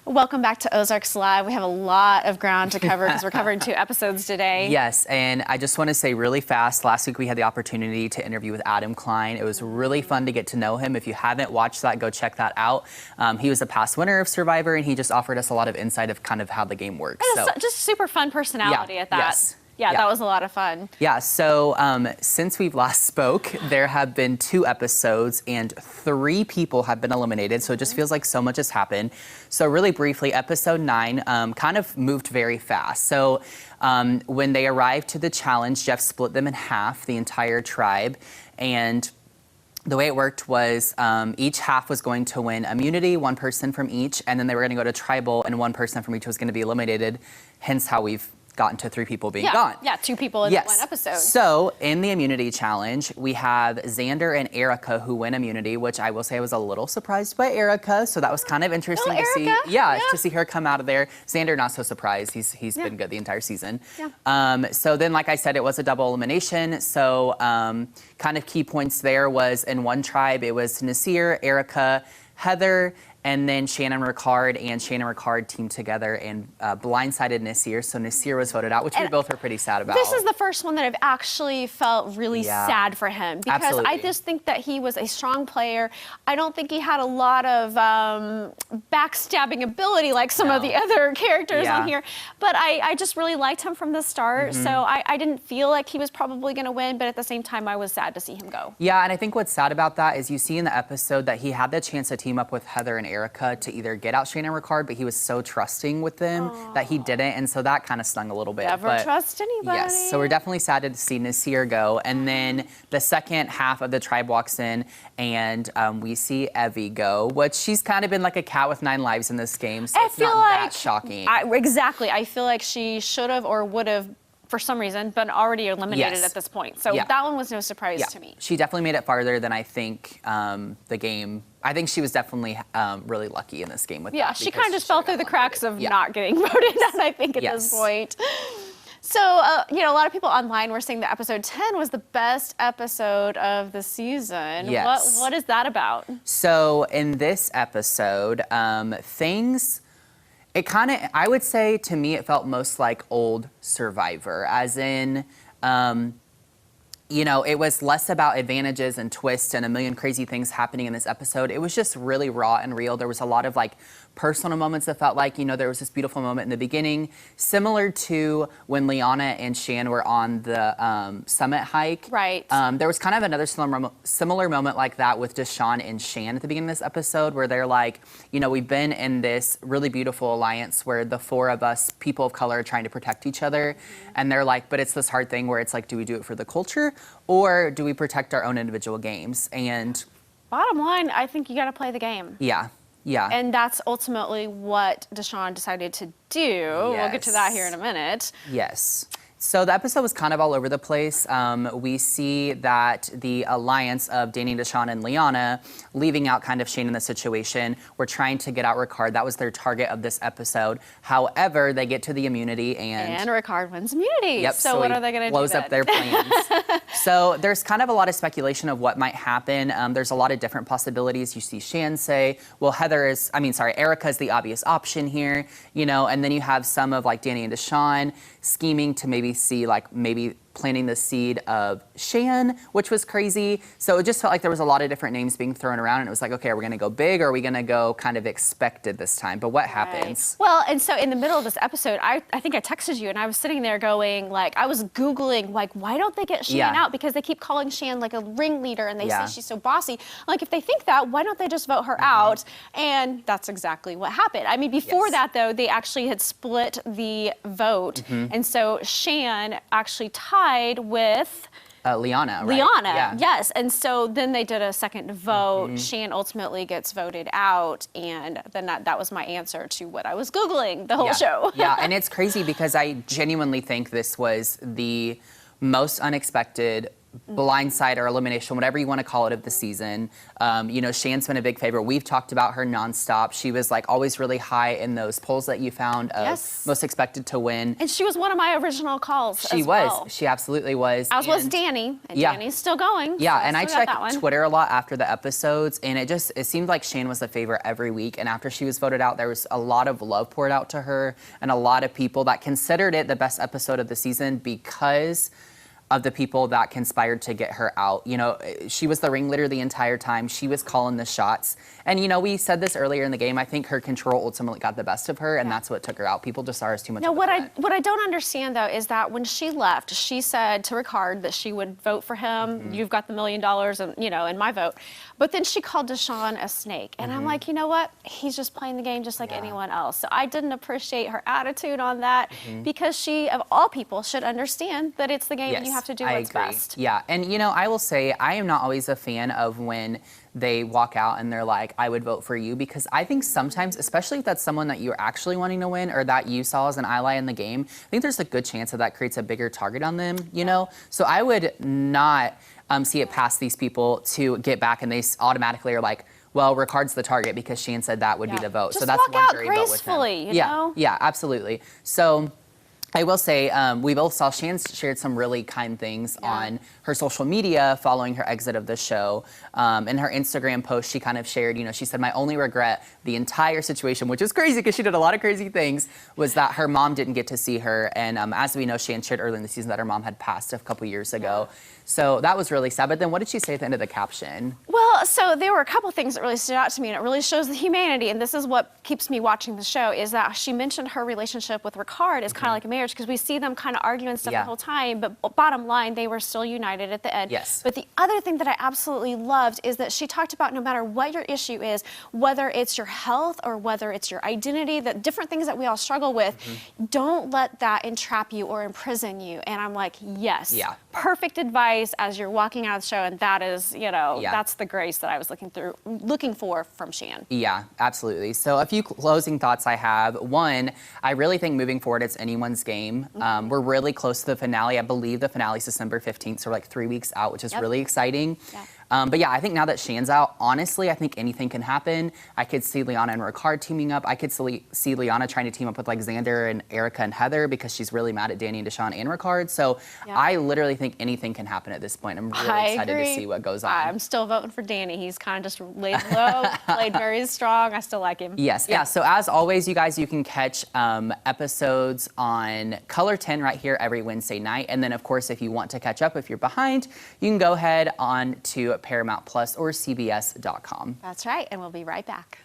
Welcome back to Ozarks Live. We have a lot of ground to cover because we're covering 2 episodes today. Yes, and I just want to say really fast, last week we had the opportunity to interview with Adam Klein. It was really fun to get to know him. If you haven't watched that, go check that out. He was a past winner of Survivor, and he just offered us a lot of insight of kind of how the game works. And just super fun personality at that. Yes. Yeah, that was a lot of fun. Yeah, so since we've last spoke, there have been 2 episodes and 3 people have been eliminated, so it just feels like so much has happened. So really briefly, episode 9 kind of moved very fast. So when they arrived to the challenge, Jeff split them in half, the entire tribe, and the way it worked was each half was going to win immunity, 1 person from each, and then they were going to go to tribal, and 1 person from each was going to be eliminated, hence how we've gotten to 3 people being gone. Yeah, 2 people in 1 episode. So in the immunity challenge, we have Xander and Erica who win immunity, which I will say I was a little surprised by Erica. So that was kind of interesting to see. Yeah, to see her come out of there. Xander, not so surprised. He's been good the entire season. Yeah. So then, like I said, it was a double elimination. So kind of key points there was in one tribe, it was Nasir, Erica, Heather, and then Shannon Ricard and Shannon Ricard teamed together and blindsided Nasir. So Nasir was voted out, which we both were pretty sad about. This is the first one that I've actually felt really sad for him. Because I just think that he was a strong player. I don't think he had a lot of backstabbing ability like some of the other characters on here. But I just really liked him from the start. So I didn't feel like he was probably going to win. But at the same time, I was sad to see him go. Yeah, and I think what's sad about that is you see in the episode that he had the chance to team up with Heather and Erica to either get out Shannon Ricard, but he was so trusting with them that he didn't, and so that kind of stung a little bit. Never trust anybody. Yes, so we're definitely sad to see Nasir go, and then the second half of the tribe walks in, and we see Evie go, which she's kind of been like a cat with 9 lives in this game, so it's not that shocking. Exactly, I feel like she should have or would have, for some reason, been already eliminated at this point. So that one was no surprise to me. She definitely made it farther than I think the game. I think she was definitely really lucky in this game with that. She kind of just fell through the cracks of not getting voted on, I think, at this point. So, you know, a lot of people online were saying that episode 10 was the best episode of the season. Yes. What is that about? So in this episode, it kind of, I would say to me, it felt most like old Survivor, as in, you know, it was less about advantages and twists and a million crazy things happening in this episode. It was just really raw and real. There was a lot of like personal moments that felt like, you know, there was this beautiful moment in the beginning, similar to when Liana and Shan were on the summit hike. Right. There was kind of another similar moment like that with Deshawn and Shan at the beginning of this episode, where they're like, you know, we've been in this really beautiful alliance where the 4 of us, people of color, are trying to protect each other. And they're like, but it's this hard thing where it's like, do we do it for the culture or do we protect our own individual games? And bottom line, I think you got to play the game. Yeah. Yeah. And that's ultimately what Deshawn decided to do. Yes. We'll get to that here in a minute. Yes. So the episode was kind of all over the place. We see that the alliance of Danny, Deshawn, and Liana, leaving out kind of Shane in the situation, were trying to get out Ricard. That was their target of this episode. However, they get to the immunity and Ricard wins immunity. Yep. So what are they going to do? Blows up their plans. So there's kind of a lot of speculation of what might happen. There's a lot of different possibilities. You see Shan say, well, Erica is the obvious option here, you know, and then you have some of like Danny and Deshawn scheming to maybe planting the seed of Shan, which was crazy. So it just felt like there was a lot of different names being thrown around, and it was like, okay, are we going to go big or are we going to go kind of expected this time? But what happens? Well, and so in the middle of this episode, I think I texted you and I was sitting there going, like, I was Googling, like, why don't they get Shan out? Because they keep calling Shan like a ringleader and they say she's so bossy. Like, if they think that, why don't they just vote her out? And that's exactly what happened. I mean, before that, though, they actually had split the vote. And so Shan actually tied with Liana, right? Liana, yes. And so then they did a second vote. Shan ultimately gets voted out, and then that was my answer to what I was Googling the whole show. Yeah, and it's crazy because I genuinely think this was the most unexpected blindside or elimination, whatever you want to call it, of the season. You know, Shan's been a big favorite. We've talked about her nonstop. She was like always really high in those polls that you found of most expected to win. And she was one of my original calls. She was. She absolutely was. As was Danny. And Danny's still going. Yeah, and I checked Twitter a lot after the episodes, and it seemed like Shan was the favorite every week. And after she was voted out, there was a lot of love poured out to her, and a lot of people that considered it the best episode of the season because of the people that conspired to get her out. You know, she was the ringleader the entire time. She was calling the shots. And, you know, we said this earlier in the game. I think her control ultimately got the best of her, and that's what took her out. People just saw her as too much of a threat. What I don't understand, though, is that when she left, she said to Ricard that she would vote for him. You've got the $1 million, and, you know, in my vote. But then she called Deshaun a snake. And I'm like, you know what? He's just playing the game just like anyone else. So I didn't appreciate her attitude on that because she, of all people, should understand that it's the game and you have to do what's best. Yeah, and you know, I will say I am not always a fan of when they walk out and they're like, I would vote for you, because I think sometimes, especially if that's someone that you're actually wanting to win or that you saw as an ally in the game, I think there's a good chance that creates a bigger target on them, you know? So I would not see it past these people to get back and they automatically are like, well, Ricard's the target because Shan said that would be the vote. Just so that's walk one out jury vote with him. gracefully, you know? Yeah, absolutely. So I will say, we both saw Shan shared some really kind things on her social media following her exit of the show. In her Instagram post, she kind of shared, you know, she said, my only regret the entire situation, which is crazy because she did a lot of crazy things, was that her mom didn't get to see her. And as we know, Shan shared early in the season that her mom had passed a couple years ago. So that was really sad. But then what did she say at the end of the caption? Well, so there were a couple things that really stood out to me, and it really shows the humanity. And this is what keeps me watching the show, is that she mentioned her relationship with Ricard is kind of like a marriage, because we see them kind of arguing stuff the whole time. But bottom line, they were still united at the end. Yes. But the other thing that I absolutely loved is that she talked about no matter what your issue is, whether it's your health or whether it's your identity, the different things that we all struggle with, don't let that entrap you or imprison you. And I'm like, yes. Perfect advice as you're walking out of the show, and that is, you know, that's the grace that I was looking for from Shan. Yeah, absolutely. So a few closing thoughts I have. One, I really think moving forward, it's anyone's game. We're really close to the finale. I believe the finale is December 15th, so we're like 3 weeks out, which is really exciting. But yeah, I think now that Shan's out, honestly, I think anything can happen. I could see Liana and Ricard teaming up. I could see Liana trying to team up with like Xander and Erica and Heather because she's really mad at Danny and Deshaun and Ricard. So I literally think anything can happen at this point. I'm really excited to see what goes on. I'm still voting for Danny. He's kind of just laid low, played very strong. I still like him. Yes. Yeah. So as always, you guys, you can catch episodes on Color 10 right here every Wednesday night. And then, of course, if you want to catch up, if you're behind, you can go ahead on to Paramount Plus or CBS.com. That's right, and we'll be right back.